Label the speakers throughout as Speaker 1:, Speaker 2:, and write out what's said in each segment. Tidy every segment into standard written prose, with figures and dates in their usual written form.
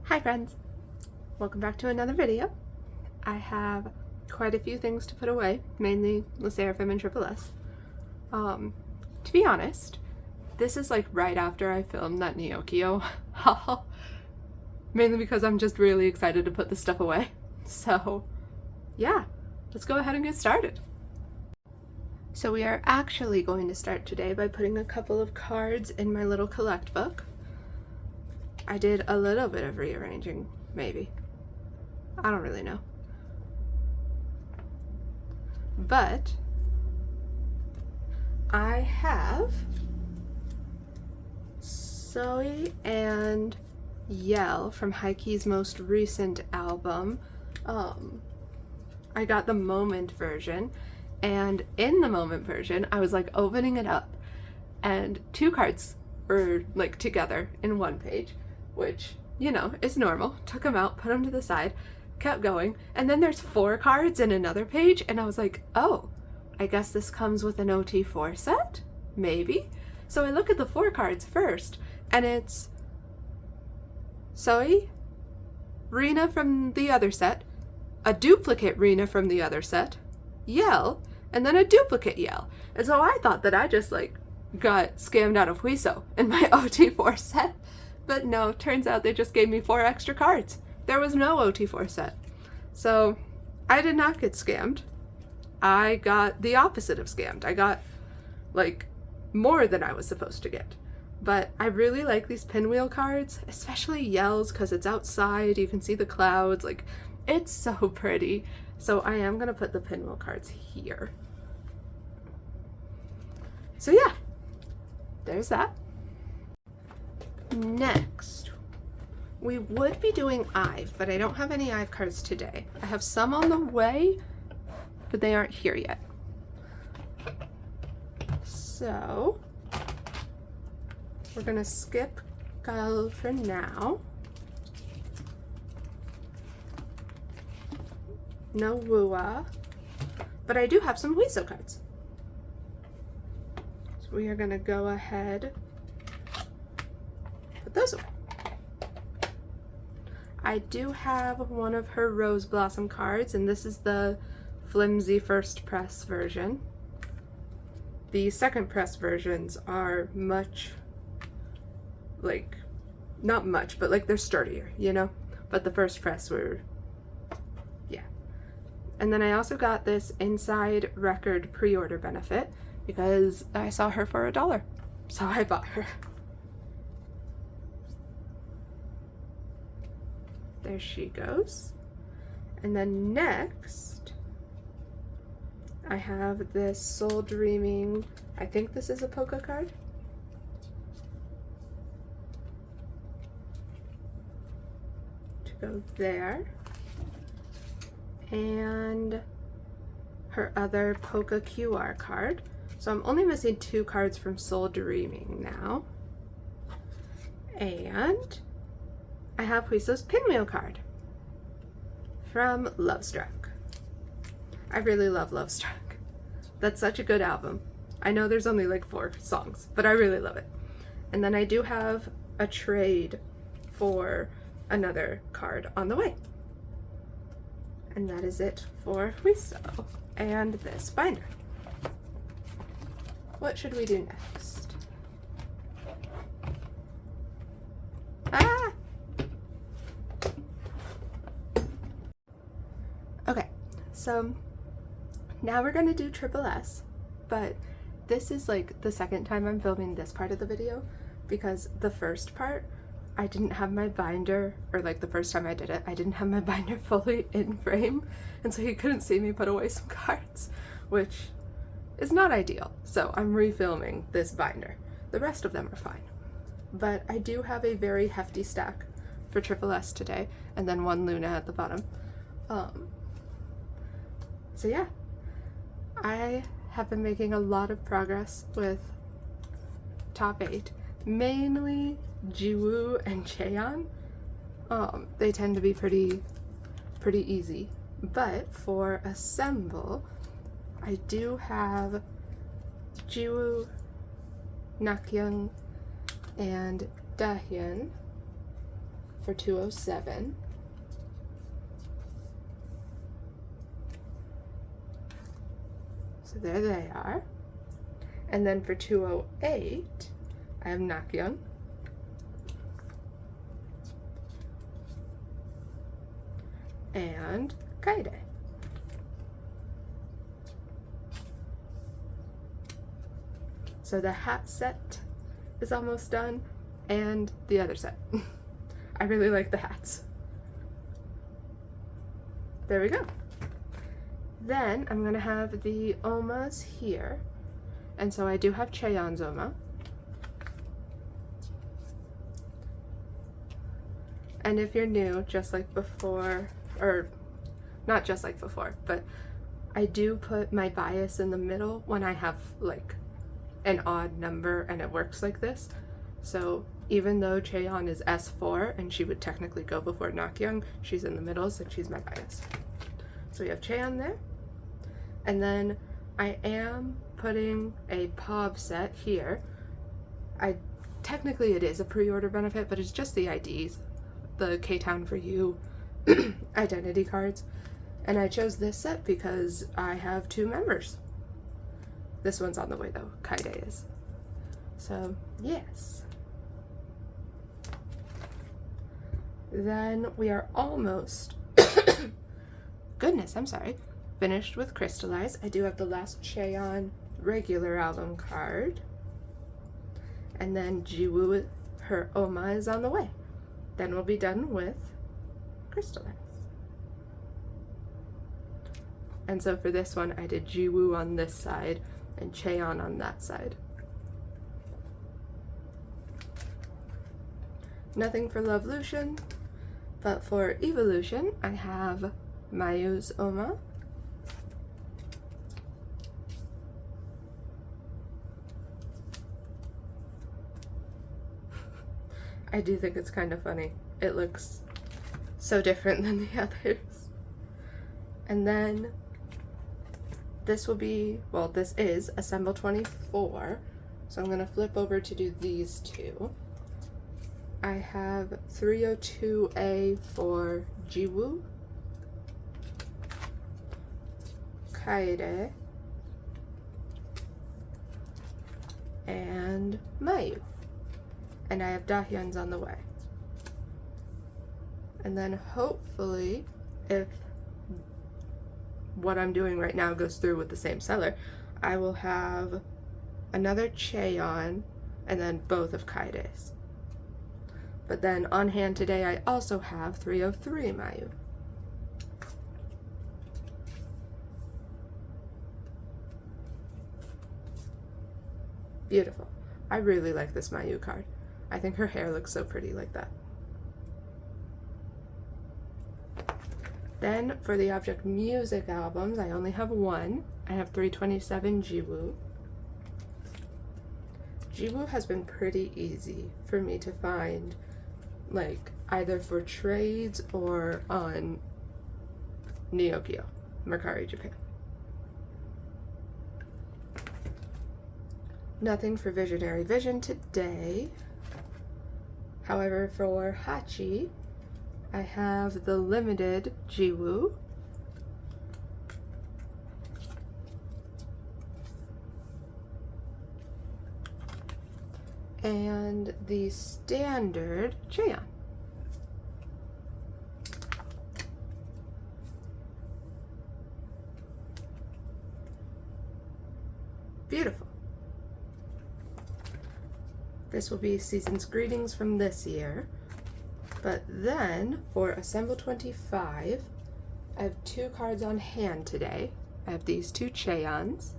Speaker 1: Hi friends! Welcome back to another video. I have quite a few things to put away, mainly Sserafim and TripleS. To be honest, this is like right after I filmed that Nakyoung haul, mainly because I'm just really excited to put this stuff away. So yeah, let's go ahead and get started. So we are actually going to start today by putting a couple of cards in my little collect book. I did a little bit of rearranging, maybe. I don't really know. But I have Soyeon and Yell from Hyunjin's most recent album. I got the Moment version, and in the Moment version, I was like opening it up, and two cards were like together in one page, which, you know, is normal. Took them out, put them to the side, kept going, and then there's 4 cards in another page, and I was like, oh, I guess this comes with an OT4 set? Maybe? So I look at the 4 cards first, and it's Soyeon, Rena from the other set, a duplicate Rena from the other set, Yell, and then a duplicate Yell. And so I thought that I just like got scammed out of Hwiseo in my OT4 set. But no, turns out they just gave me 4 extra cards. There was no OT4 set. So I did not get scammed. I got the opposite of scammed. I got like more than I was supposed to get. But I really like these pinwheel cards, especially Yells, because it's outside, you can see the clouds, like it's so pretty. So I am gonna put the pinwheel cards here. So yeah, there's that. Next, we would be doing Yves, but I don't have any Yves cards today. I have some on the way, but they aren't here yet. So we're gonna skip Gauel for now. No YooA, but I do have some Hwiseo cards. So we are gonna go ahead, put those away. I do have one of her Rose Blossom cards, and this is the flimsy first press version. The second press versions are much, like, not much, but like they're sturdier, you know? But the first press were, yeah. And then I also got this Inside Record pre-order benefit because I saw her for $1, so I bought her. There she goes. And then next, I have this Soul Dreaming, I think this is a polka card. To go there. And her other polka QR card. So I'm only missing 2 cards from Soul Dreaming now. And I have Hwiseo's pinwheel card from Lovestruck. I really love Lovestruck. That's such a good album. I know there's only like 4 songs, but I really love it. And then I do have a trade for another card on the way. And that is it for Hwiseo and this binder. What should we do next? Ah! Okay, so now we're gonna do TripleS, but this is like the second time I'm filming this part of the video because the first part I didn't have my binder, or like the first time I did it, I didn't have my binder fully in frame, and so you couldn't see me put away some cards, which is not ideal. So I'm refilming this binder. The rest of them are fine. But I do have a very hefty stack for TripleS today, and then 1 Loona at the bottom. So yeah, I have been making a lot of progress with top 8, mainly Jiwoo and Chaeyeon. They tend to be pretty easy, but for Assemble, I do have Jiwoo, Nakyoung, and Dahyun for 207. So there they are. And then for 208, I have Nakyoung. And Kaede. So the hat set is almost done, and the other set. I really like the hats. There we go. Then I'm gonna have the omas here. And so I do have Chaeyeon's oma. And if you're new, just like before, or not just like before, but I do put my bias in the middle when I have like an odd number and it works like this. So even though Chaeyeon is S4 and she would technically go before Nakyoung, she's in the middle, so she's my bias. So we have Chaeyeon there. And then I am putting a POV set here. Technically it is a pre-order benefit, but it's just the IDs, the K-Town for You identity cards. And I chose this set because I have 2 members. This one's on the way though, Kaede is. So yes. Then we are almost, goodness, I'm sorry, finished with Crystallize. I do have the last Chaeyeon regular album card. And then Jiwoo, her oma, is on the way. Then we'll be done with Crystallize. And so for this one, I did Jiwoo on this side and Chaeyeon on that side. Nothing for Lovelution, but for Evolution, I have Mayu's oma. I do think it's kind of funny. It looks so different than the others. And then this will be, well, this is Assemble 24. So I'm gonna flip over to do these 2. I have 302A for Jiwoo, Kaede, and Mayu. And I have Dahyun's on the way. And then hopefully, if what I'm doing right now goes through with the same seller, I will have another Chaeyeon and then both of Kaede's. But then on hand today, I also have 303 Mayu. Beautiful. I really like this Mayu card. I think her hair looks so pretty like that. Then for the Object Music albums, I only have 1. I have 327 Jiwoo. Jiwoo has been pretty easy for me to find, like either for trades or on Neokyo, Mercari Japan. Nothing for Visionary Vision today. However, for Hachi, I have the limited Jiwoo, and the standard Chaeyeon. Beautiful. This will be Season's Greetings from this year. But then for Assemble 25, I have 2 cards on hand today. I have these 2 Chaeyeons.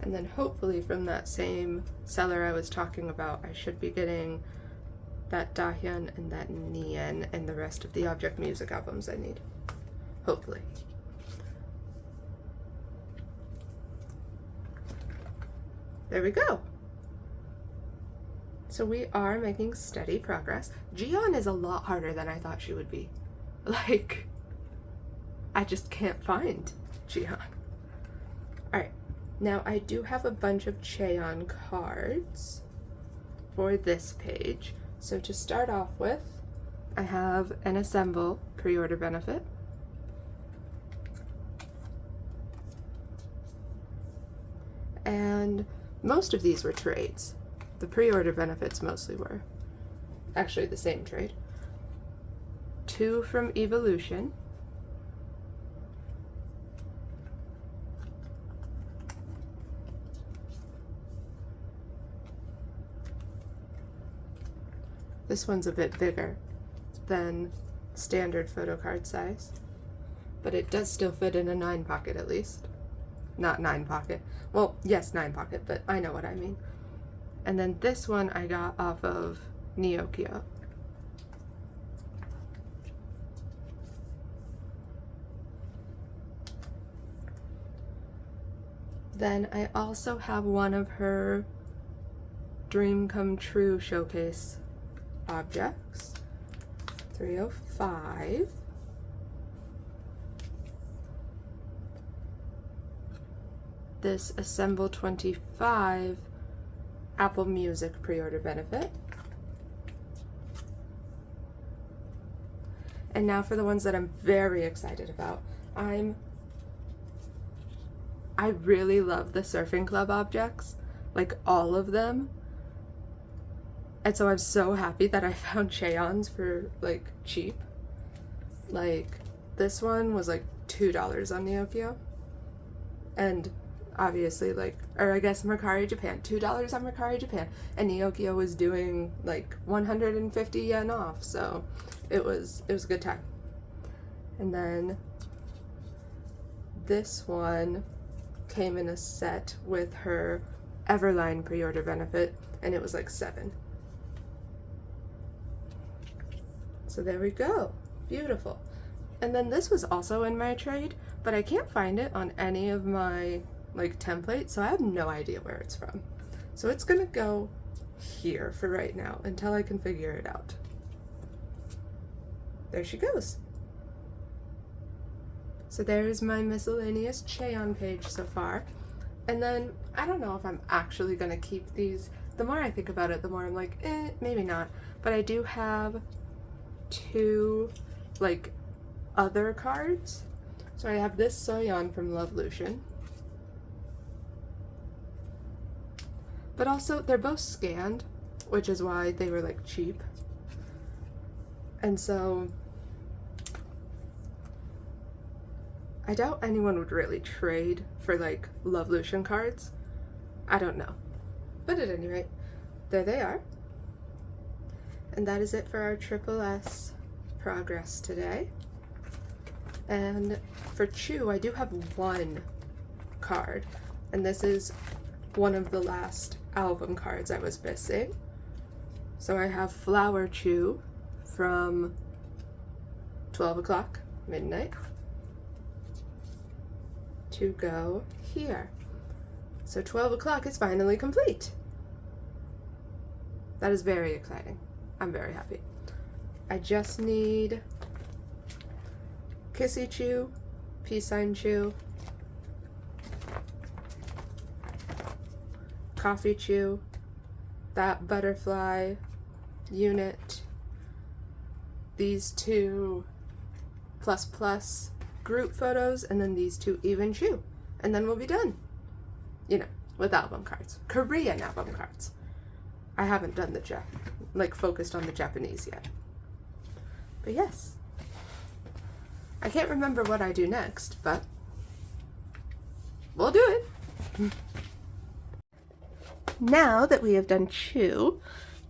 Speaker 1: And then hopefully from that same seller I was talking about, I should be getting that Dahyun and that Nien and the rest of the Object Music albums I need. Hopefully. There we go. So we are making steady progress. Jiyeon is a lot harder than I thought she would be. Like, I just can't find Jiyeon. Alright, Now I do have a bunch of Chaeyeon cards for this page. So to start off with, I have an Assemble pre-order benefit. And most of these were trades. The pre-order benefits mostly were actually the same trade. 2 from Evolution. This one's a bit bigger than standard Photocard size, but it does still fit in a 9 pocket at least. Not 9 pocket. Well, yes, 9 pocket, but I know what I mean. And then this one I got off of Nakyoung. Then I also have one of her Dream Come True showcase objects, 305. This Assemble 25 Apple Music pre-order benefit. And now for the ones that I'm very excited about. I really love the Surfing Club objects, like all of them. And so I'm so happy that I found Chaeyeon's for like cheap. Like this one was like $2 on Nakyoung. And obviously like, or I guess Mercari Japan, $2 on Mercari Japan. And Nakyoung was doing like 150 yen off. So it was a good time. And then this one came in a set with her Everline pre-order benefit, and it was like 7. So there we go. Beautiful. And then this was also in my trade, but I can't find it on any of my like templates, so I have no idea where it's from. So it's gonna go here for right now until I can figure it out. There she goes. So there's my miscellaneous Chaeyeon page so far. And then I don't know if I'm actually gonna keep these. The more I think about it, the more I'm like, maybe not. But I do have 2 like other cards. So I have this Soyeon from Love Lucian. But also they're both scanned, which is why they were like cheap. And so I doubt anyone would really trade for like Love Lucian cards. I don't know. But at any rate, there they are. And that is it for our TripleS progress today. And for Chuu, I do have 1 card. And this is one of the last album cards I was missing. So I have Flower Chuu from 12 o'clock midnight to go here. So 12 o'clock is finally complete. That is very exciting. I'm very happy. I just need Kissy Chuu, Peace Sign Chuu, Coffee Chuu, that butterfly unit, these 2 ++ group photos, and then these 2 even Chuu. And then we'll be done. You know, with album cards. Korean album cards. I haven't done the focused on the Japanese yet. But yes. I can't remember what I do next, but we'll do it. Now that we have done Chuu,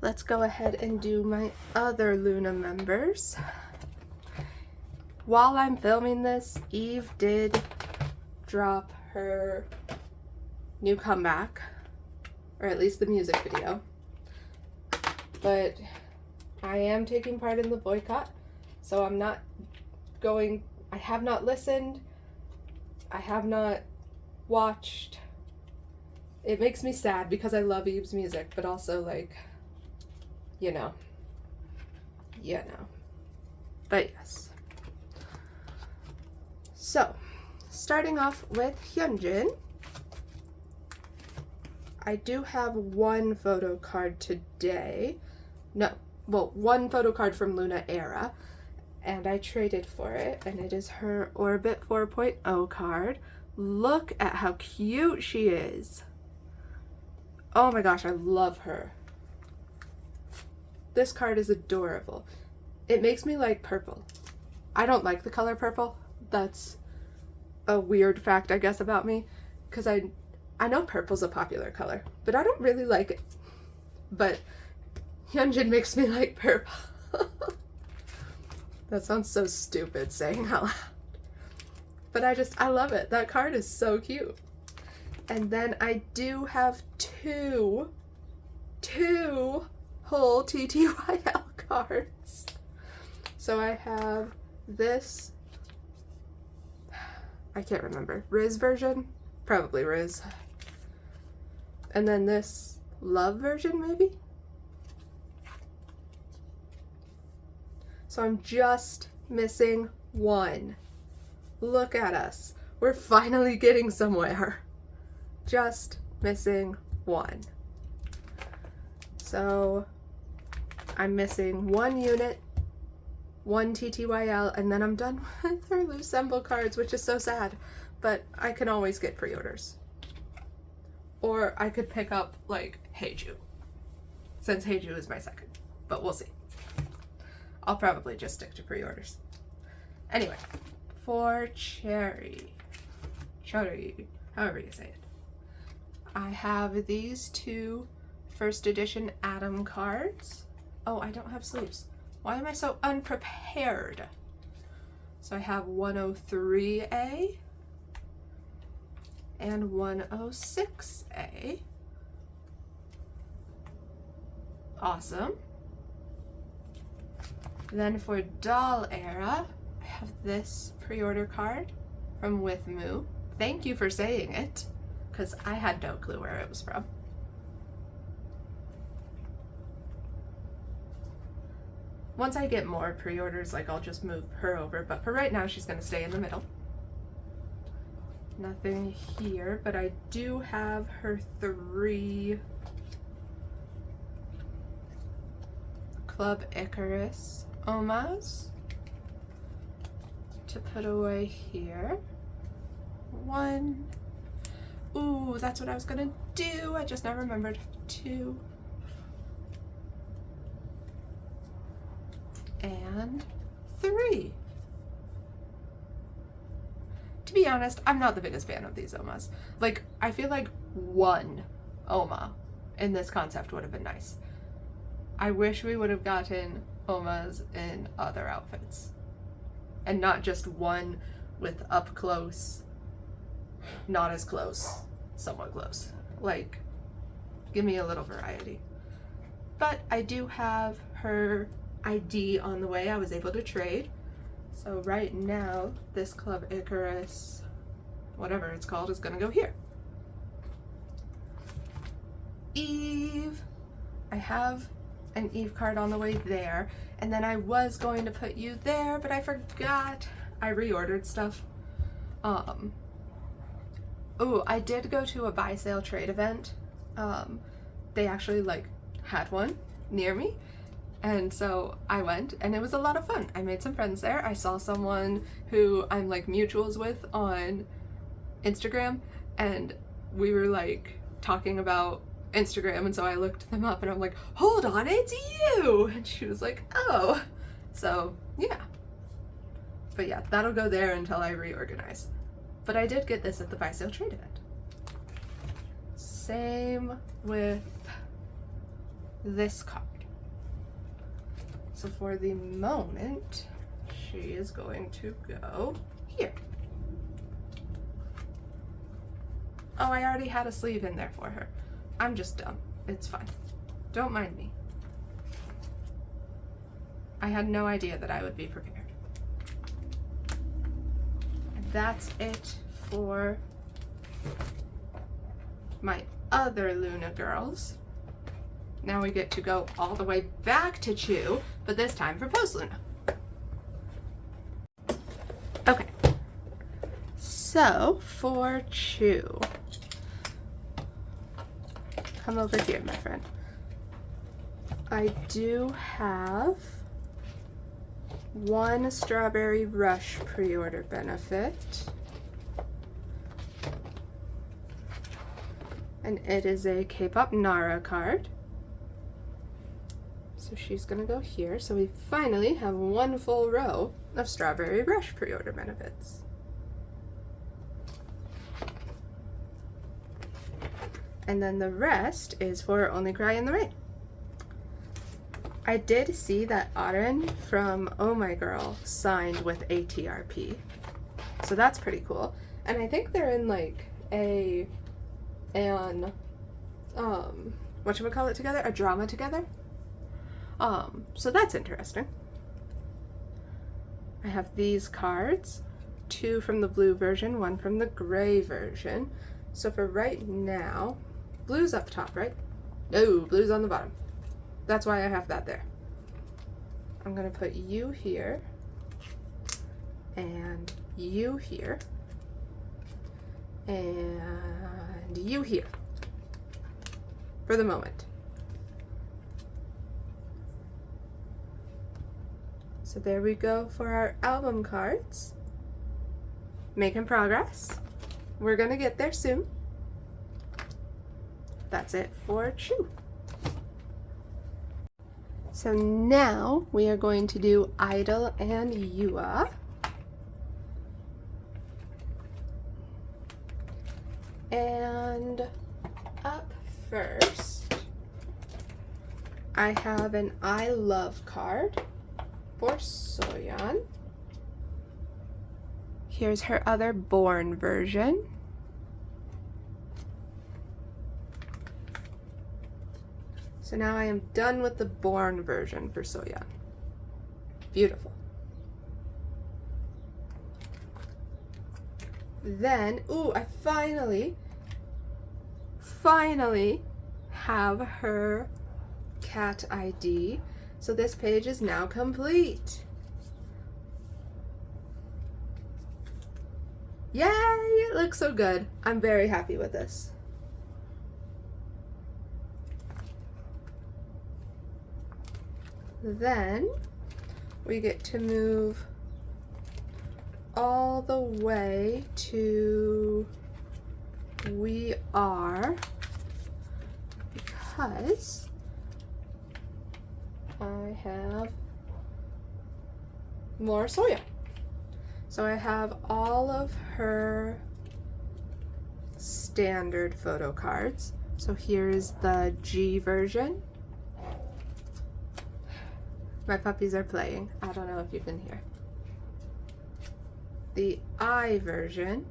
Speaker 1: let's go ahead and do my other Loona members. While I'm filming this, Yves did drop her new comeback, or at least the music video. But I am taking part in the boycott, so I'm not going, I have not listened, I have not watched. It makes me sad because I love Yves' music, but also like, you know. But yes. So, starting off with Hyunjin. I do have one photo card today. No, well, one photo card from Luna Era, and I traded for it, and it is her Orbit 4.0 card. Look at how cute she is. Oh my gosh, I love her. This card is adorable. It makes me like purple. I don't like the color purple. That's a weird fact, I guess, about me, because I know purple's a popular color, but I don't really like it. But Hyunjin makes me like purple. That sounds so stupid saying out loud. But I love it. That card is so cute. And then I do have two whole TTYL cards. So I have this, I can't remember, Riz version? Probably Riz. And then this Love version, maybe? So I'm just missing one. Look at us. We're finally getting somewhere. Just missing one. So I'm missing one unit, one TTYL, and then I'm done with her Loossemble cards, which is so sad, but I can always get pre-orders. Or I could pick up, like, Heiju, since Heiju is my second, but we'll see. I'll probably just stick to pre-orders. Anyway, for Choerry, however you say it, I have these two first edition Atom cards. Oh, I don't have sleeves. Why am I so unprepared? So I have 103A and 106A. Awesome. Then for Doll Era, I have this pre-order card from With Moo. Thank you for saying it, because I had no clue where it was from. Once I get more pre-orders, like, I'll just move her over, but for right now, she's gonna stay in the middle. Nothing here, but I do have her 3 Club Icarus Omas to put away here. 1. Ooh, that's what I was gonna do. I just now remembered. 2. And 3. To be honest, I'm not the biggest fan of these Omas. Like, I feel like 1 Oma in this concept would have been nice. I wish we would have gotten Omas in other outfits. And not just one with up close, not as close, somewhat close. Like, give me a little variety. But I do have her ID on the way. I was able to trade. So right now, this Club Icarus, whatever it's called, is gonna go here. Yves. I have an Yves card on the way there, and then I was going to put you there, but I forgot. I reordered stuff. Oh, I did go to a buy sale trade event. They actually, like, had one near me. And so I went, and it was a lot of fun. I made some friends there. I saw someone who I'm, like, mutuals with on Instagram, and we were, like, talking about Instagram, and so I looked them up, and I'm like, hold on, it's you! And she was like, oh. So, yeah. But yeah, that'll go there until I reorganize. But I did get this at the buy sale trade event. Same with this card. So for the moment, she is going to go here. Oh, I already had a sleeve in there for her. I'm just dumb. It's fine. Don't mind me. I had no idea that I would be prepared. And that's it for my other Luna girls. Now we get to go all the way back to Chuu, but this time for Post-Loona. Okay. So, for Chuu, come over here, my friend. I do have one Strawberry Rush pre-order benefit. And it is a K-pop Nara card. So she's gonna go here. So we finally have one full row of Strawberry Rush pre-order benefits. And then the rest is for Only Cry in the Rain. I did see that Aren from Oh My Girl signed with ATRP. So that's pretty cool. And I think they're in like whatchamacallit together? A drama together? So that's interesting. I have these cards, 2 from the blue version, 1 from the gray version. So for right now, blue's up top, right? No, blue's on the bottom. That's why I have that there. I'm gonna put you here, and you here, and you here, for the moment. So there we go for our album cards. Making progress. We're gonna get there soon. That's it for Chuu. So now we are going to do I-dle and YooA. And up first, I have an I Love card for Soyeon. Here's her other Born version. So now I am done with the Born version for Soyeon. Beautiful. Then, ooh, I finally have her cat ID. So this page is now complete. Yay! It looks so good. I'm very happy with this. Then we get to move all the way to We Are, because I have more Soyeon. So I have all of her standard photo cards. So here's the G version. My puppies are playing. I don't know if you can hear. The I version.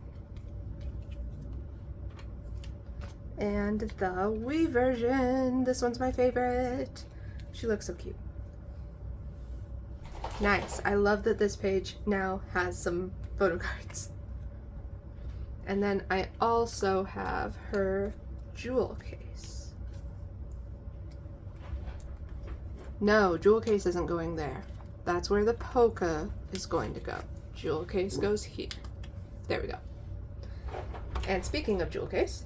Speaker 1: And the We version. This one's my favorite. She looks so cute. Nice. I love that this page now has some photo cards. And then I also have her jewel case. No, jewel case isn't going there. That's where the polka is going to go. Jewel case goes here. There we go. And speaking of jewel case,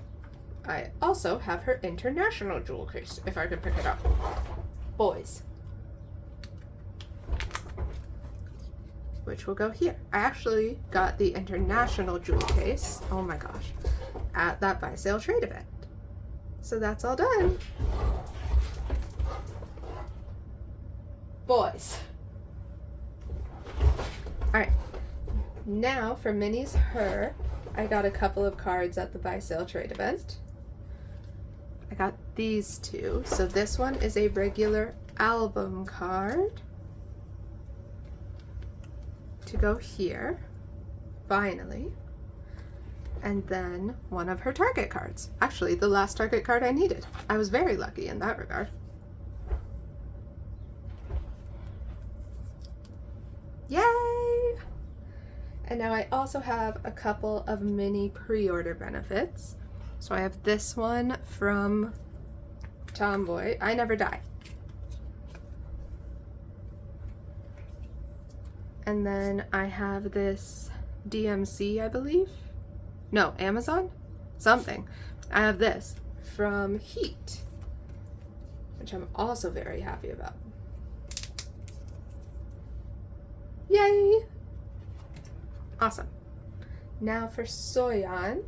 Speaker 1: I also have her international jewel case, if I can pick it up. Boys. Which will go here. I actually got the international jewel case, oh my gosh, at that buy sale trade event. So that's all done. Boys. Alright, now for Minnie's Her, I got a couple of cards at the buy sale trade event. I got these two. So this one is a regular album card to go here, finally. And then one of her Target cards. Actually, the last Target card I needed. I was very lucky in that regard. Yay! And now I also have a couple of mini pre-order benefits. So I have this one from Tomboy, I Never Die. And then I have this DMC, I believe. No, Amazon? Something. I have this. from Heat, which I'm also very happy about. Yay! Awesome. Now for Soyeon,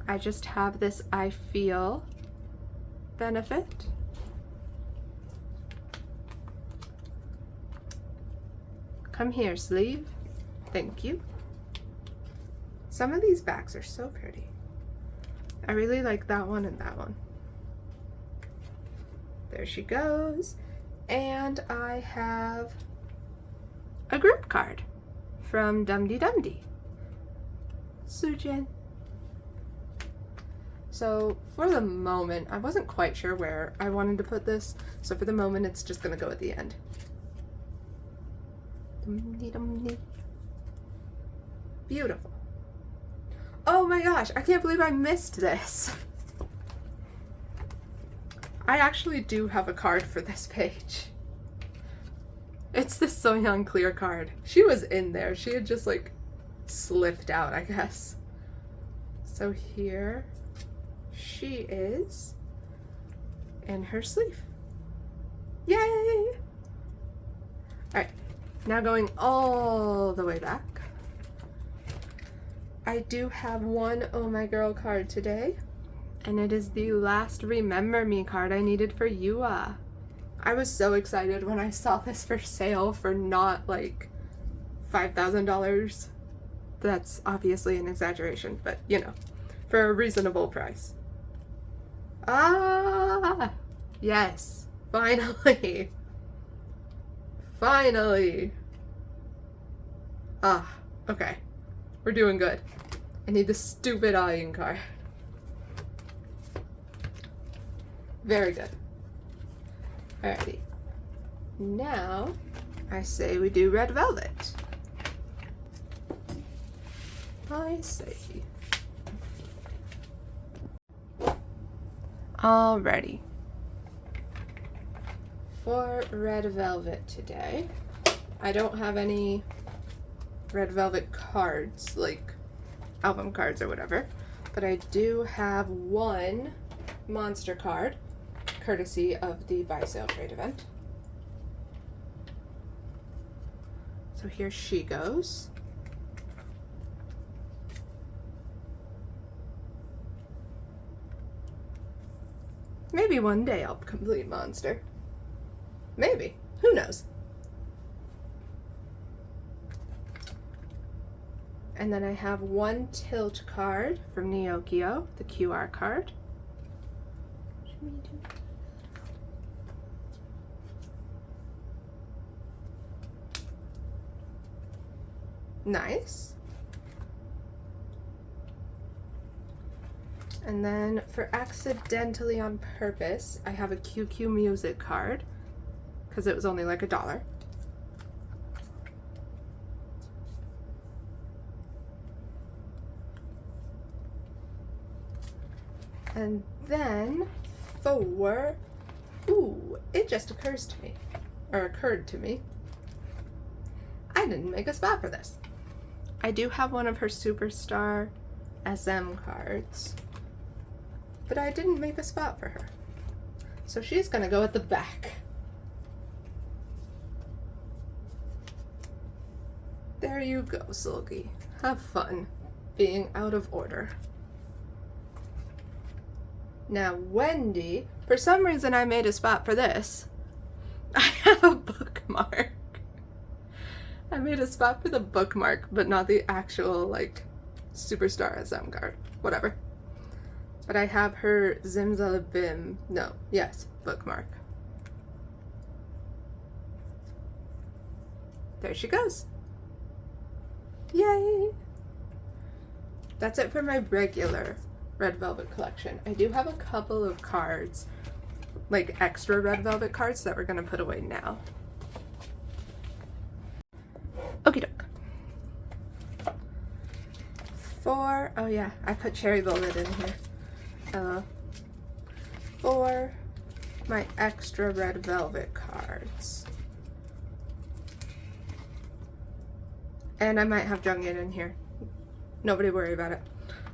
Speaker 1: I just have this I Feel benefit. Come here, sleeve. Thank you. Some of these backs are so pretty. I really like that one and that one. There she goes. And I have a group card from Dumdy Dumdy. Sujin. So for the moment, I wasn't quite sure where I wanted to put this. So for the moment, it's just gonna go at the end. Dumdy Dumdy. Beautiful. Oh my gosh, I can't believe I missed this. I actually do have a card for this page. It's the Soyeon clear card. She was in there. She had just like slipped out, I guess. So here she is in her sleeve. Yay! All right, now going all the way back. I do have one Oh My Girl card today, and it is the last Remember Me card I needed for YooA. I was so excited when I saw this for sale for not like $5,000. That's obviously an exaggeration, but you know, for a reasonable price. Ah, yes, finally. Finally. Ah, okay. We're doing good. I need the stupid eyeing card. Very good. Alrighty. Now, I say we do Red Velvet. I say. Alrighty. For Red Velvet today, I don't have any Red Velvet cards, like album cards or whatever, but I do have one monster card, courtesy of the buy sale trade event. So here she goes. Maybe one day I'll complete monster. Maybe. Who knows? And then I have one tilt card from Nakyoung, the QR card. Nice. And then for Accidentally on Purpose, I have a QQ Music card because it was only like $1. And then for, ooh, it just occurred to me, I didn't make a spot for this. I do have one of her Superstar SM cards, but I didn't make a spot for her. So she's gonna go at the back. There you go, Seulgi. Have fun being out of order. Now, Wendy, for some reason I made a spot for this. I have a bookmark. I made a spot for the bookmark, but not the actual, like, Superstar SM card. Whatever. But I have her Zimzalabim, bookmark. There she goes. Yay! That's it for my regular Red Velvet collection. I do have a couple of cards, like extra Red Velvet cards that we're gonna put away now. Okie doke. Oh yeah, I put Cherry Velvet in here. For my extra Red Velvet cards. And I might have Jungin in here. Nobody worry about it.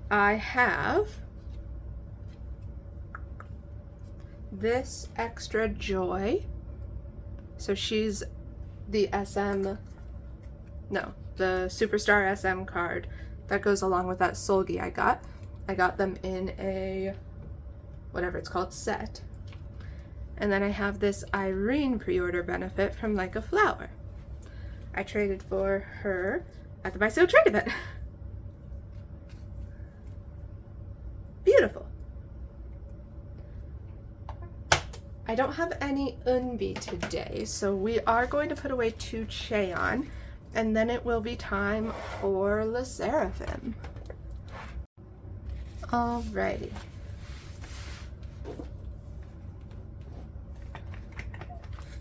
Speaker 1: I have this extra joy. So she's the SM, no, the Superstar SM card that goes along with that Seulgi I got. I got them in a, whatever it's called, set. And then I have this Irene pre-order benefit from Like a Flower. I traded for her at the Hwiseo trade event. Beautiful. I don't have any Eunbi today, so we are going to put away 2 Chaeyeon, and then it will be time for the Sserafim. Alrighty.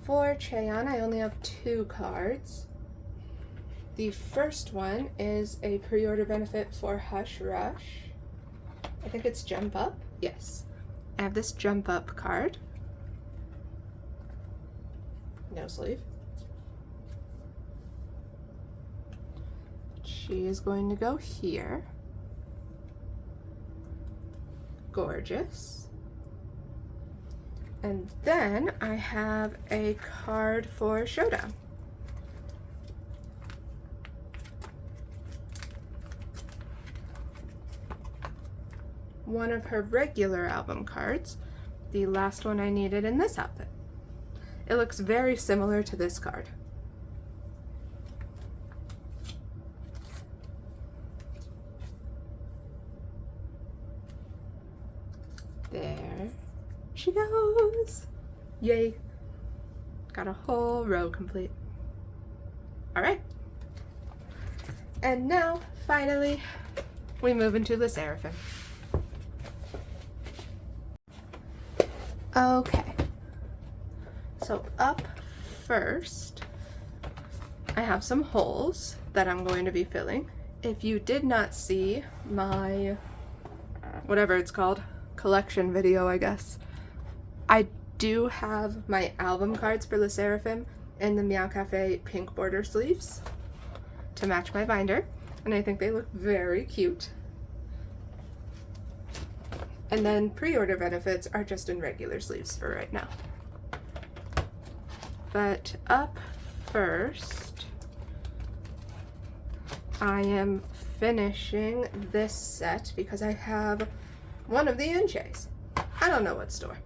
Speaker 1: For Chaeyeon, I only have 2 cards. The first one is a pre-order benefit for Hush Rush. I think it's Jump Up. Yes. I have this Jump Up card. No sleeve. She is going to go here. Gorgeous. And then I have a card for Showdown. One of her regular album cards, the last one I needed in this outfit. It looks very similar to this card. There she goes. Yay. Got a whole row complete. All right. And now, finally, we move into the Sserafim. Okay. So up first, I have some holes that I'm going to be filling. If you did not see my, whatever it's called, collection video, I guess, I do have my album cards for the Sserafim in the Meow Cafe pink border sleeves to match my binder, and I think they look very cute. And then pre-order benefits are just in regular sleeves for right now. But up first, I am finishing this set because I have one of the Eunchaes. I don't know what store,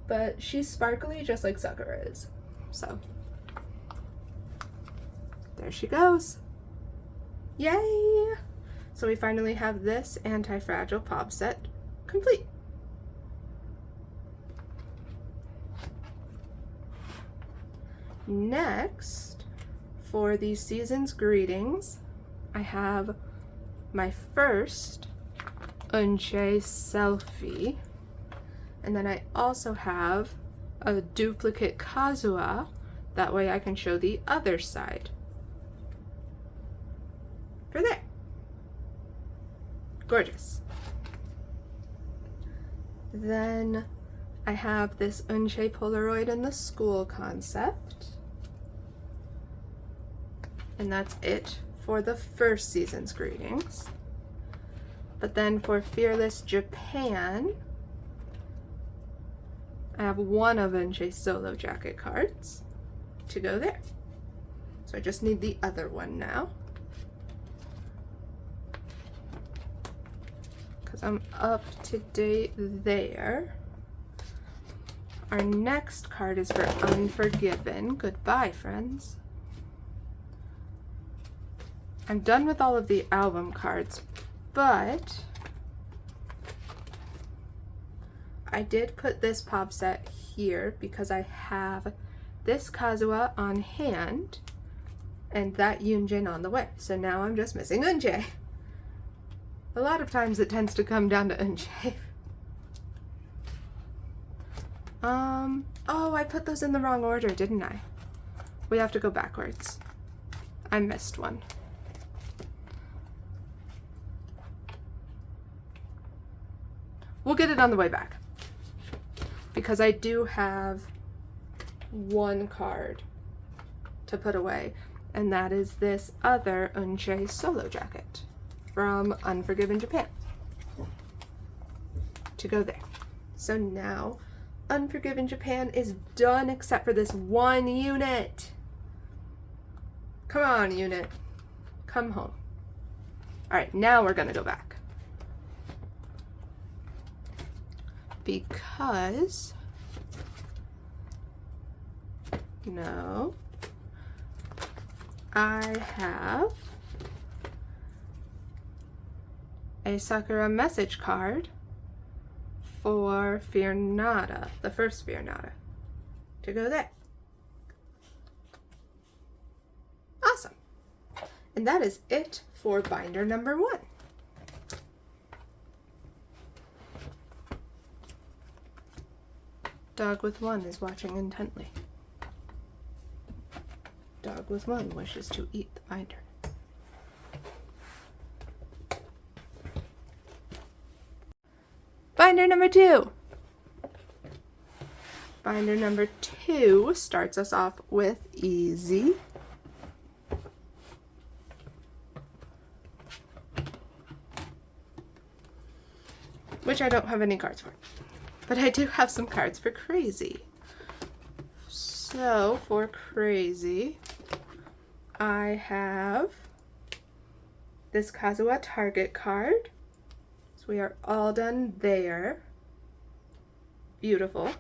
Speaker 1: but she's sparkly just like Sakura is. So there she goes. Yay! So we finally have this anti-fragile pop set complete. Next, for the season's greetings, I have my first Eunchae selfie, and then I also have a duplicate Kazuha, that way I can show the other side. For there. Gorgeous. Then I have this Eunchae Polaroid in the school concept. And that's it for the first season's greetings. But then for Fearless Japan, I have one of Eunchae's solo jacket cards to go there. So I just need the other one now, because I'm up to date there. Our next card is for Unforgiven. Goodbye, friends. I'm done with all of the album cards, but I did put this pop set here because I have this Kazuha on hand and that Hyunjin on the way. So now I'm just missing Eunchae. A lot of times it tends to come down to Eunchae. Oh, I put those in the wrong order, didn't I? We have to go backwards. I missed one. We'll get it on the way back, because I do have one card to put away, and that is this other Eunchae solo jacket from Unforgiven Japan to go there. So now Unforgiven Japan is done except for this one unit. Come on, unit. Come home. Alright, now we're gonna go back. Because... no. I have a Sakura message card for Fear Nada, the first Fear Nada, to go there. Awesome. And that is it for binder number 1. Dog with 1 is watching intently. Dog with 1 wishes to eat the binder. Binder number 2. Binder number 2 starts us off with Easy. Which I don't have any cards for. But I do have some cards for Crazy. So, for Crazy, I have this Kazuha Target card. So we are all done there. Beautiful.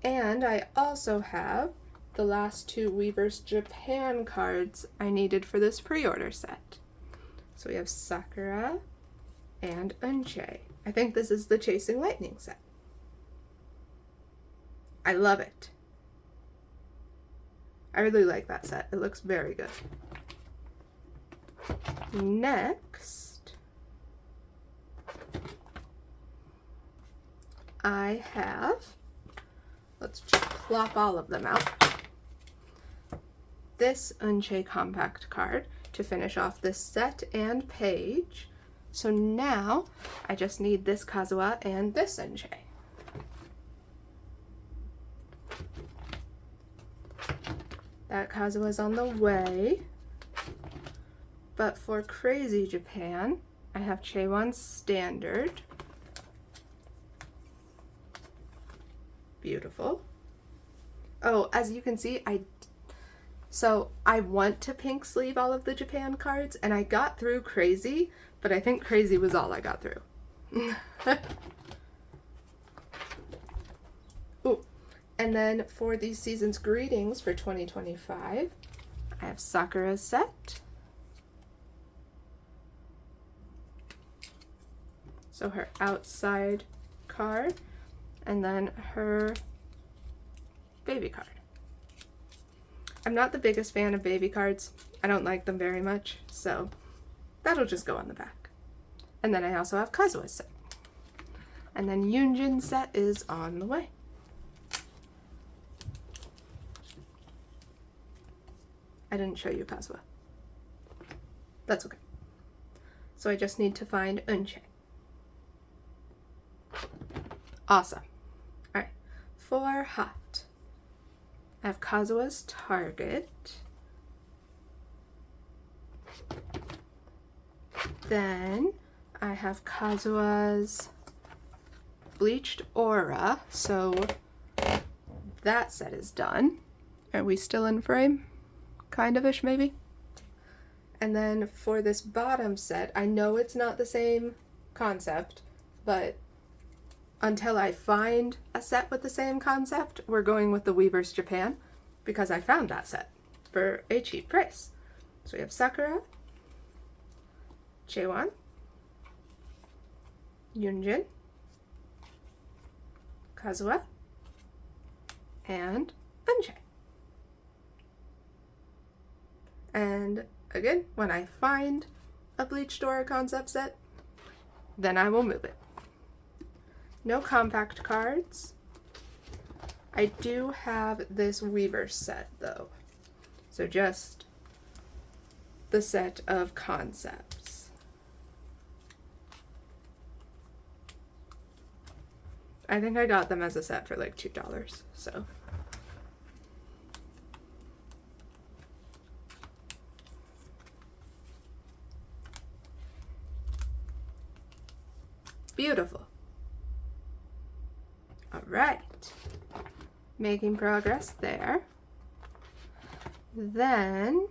Speaker 1: And I also have the last 2 Weavers Japan cards I needed for this pre-order set. So we have Sakura and Eunbi. I think this is the Chasing Lightning set. I love it. I really like that set. It looks very good. Next, I have, let's just plop all of them out, this Eunbi compact card to finish off this set and page. So now I just need this Kazuha and this Eunbi. That Kazuha is on the way. But for Crazy Japan, I have Chaewon Standard. Beautiful. Oh, as you can see, I want to pink sleeve all of the Japan cards, and I got through Crazy, but I think Crazy was all I got through. Ooh. And then for the Season's Greetings for 2025, I have Sakura's set. So her outside card, and then her baby card. I'm not the biggest fan of baby cards. I don't like them very much, so that'll just go on the back. And then I also have Kazuha's set. And then Hyunjin's set is on the way. I didn't show you Kazuha. That's okay. So I just need to find Eunbi. Awesome. Alright. For Hot, I have Kazuha's Target. Then I have Kazuha's Bleached Aura. So that set is done. Are we still in frame? Kind of-ish, maybe? And then for this bottom set, I know it's not the same concept, but until I find a set with the same concept, we're going with the Weavers Japan, because I found that set for a cheap price. So we have Sakura, Chaewon, Hyunjin, Kazuha, and Eunbi. And again, when I find a Bleached Aura concept set, then I will move it. No compact cards. I do have this Weaver set though. So just the set of concepts. I think I got them as a set for like $2, so. Beautiful. All right. Making progress there. Then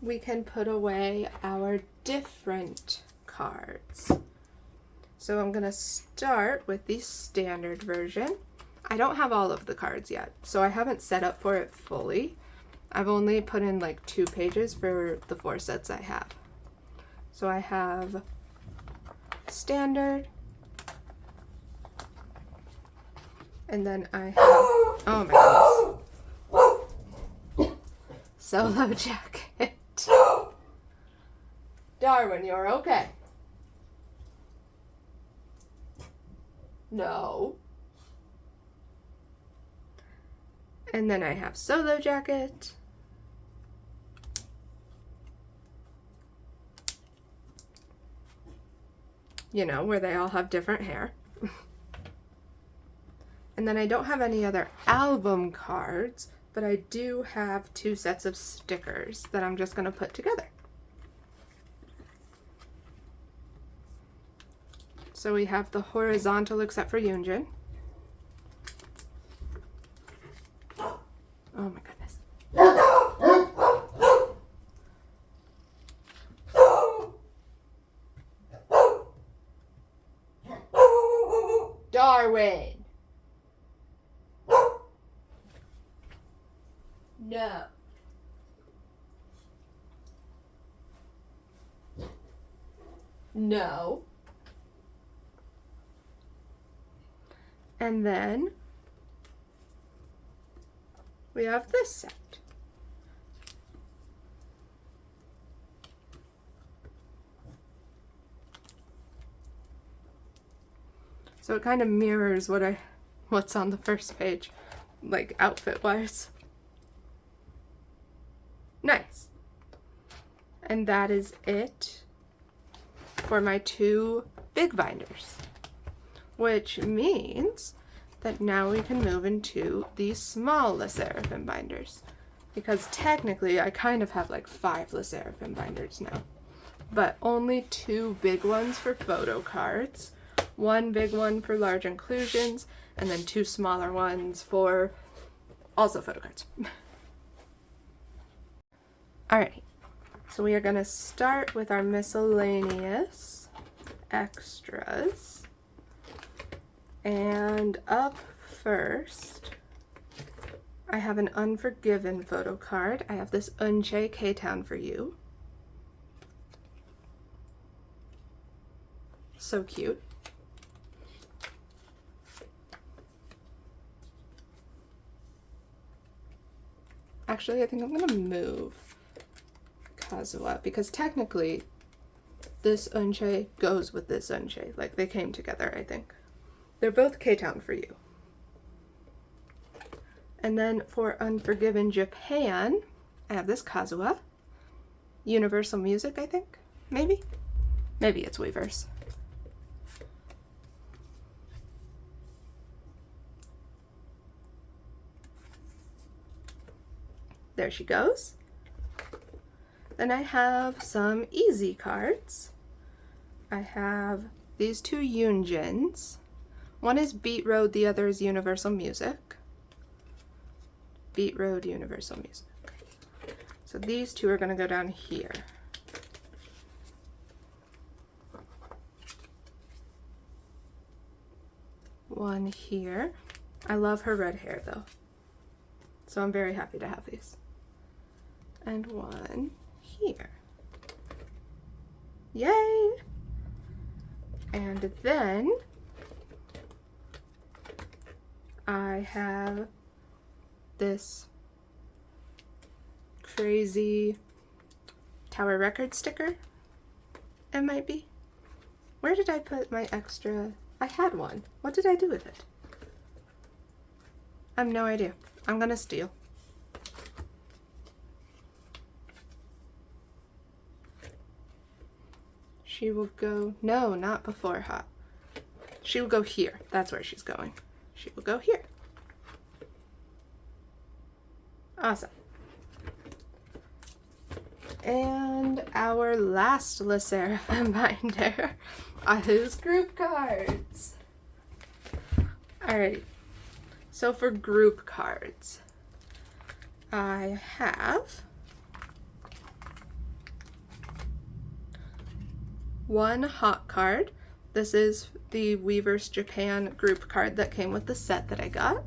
Speaker 1: we can put away our different cards. So I'm going to start with the standard version. I don't have all of the cards yet, so I haven't set up for it fully. I've only put in like 2 pages for the 4 sets I have. So I have standard, and then I have, oh my goodness, solo jacket. Darwin, you're okay. No. And then I have solo jacket. You know, where they all have different hair. And then I don't have any other album cards, but I do have 2 sets of stickers that I'm just going to put together. So we have the horizontal except for Hyunjin. Oh my goodness. Darwin. No. No. And then we have this set. So it kind of mirrors what's on the first page, like outfit-wise. Nice. And that is it for my 2 big binders, which means that now we can move into the small Sserafim binders, because technically I kind of have like 5 Sserafim binders now, but only 2 big ones for photo cards, 1 big one for large inclusions, and then 2 smaller ones for also photo cards. Alrighty, so we are going to start with our miscellaneous extras. And up first, I have an Unforgiven photo card. I have this Eunbi K-Town for you. So cute. Actually, I think I'm gonna move Kazuha, because technically this Eunbi goes with this Eunbi. Like, they came together, I think. They're both K-Town for you. And then for Unforgiven Japan, I have this Kazuha. Universal Music, I think? Maybe? Maybe it's Weverse. There she goes. Then I have some easy cards. I have these 2 Hyunjins. One is Beat Road, the other is Universal Music. Beat Road, Universal Music. So these 2 are going to go down here. One here. I love her red hair though, so I'm very happy to have these. And one here. Yay! And then I have this crazy Tower Record sticker. It might be. Where did I put my extra? I had one. What did I do with it? I have no idea. I'm gonna steal. She will go, no, not before hot. She will go here. That's where she's going. She will go here. Awesome. And our last Sserafim binder are his group cards. Alright, so for group cards, I have one hot card. This is the Weverse Japan group card that came with the set that I got.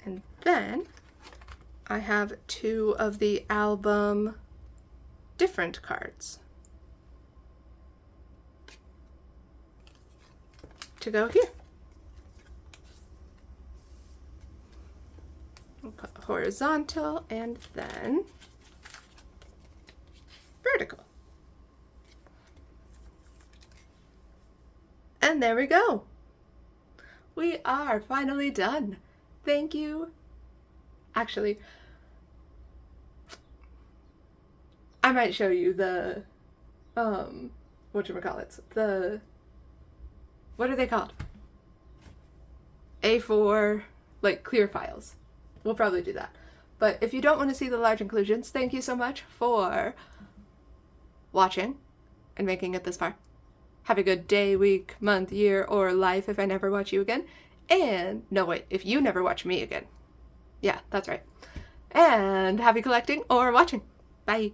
Speaker 1: And then I have two of the album different cards to go here. We'll put horizontal and then vertical. And there we go. We are finally done. Thank you. Actually, I might show you the, whatchamacallits, what are they called? A4, like, clear files. We'll probably do that. But if you don't want to see the large inclusions, thank you so much for watching and making it this far. Have a good day, week, month, year, or life if I never watch you again. And, no wait, if you never watch me again. Yeah, that's right. And happy collecting or watching. Bye.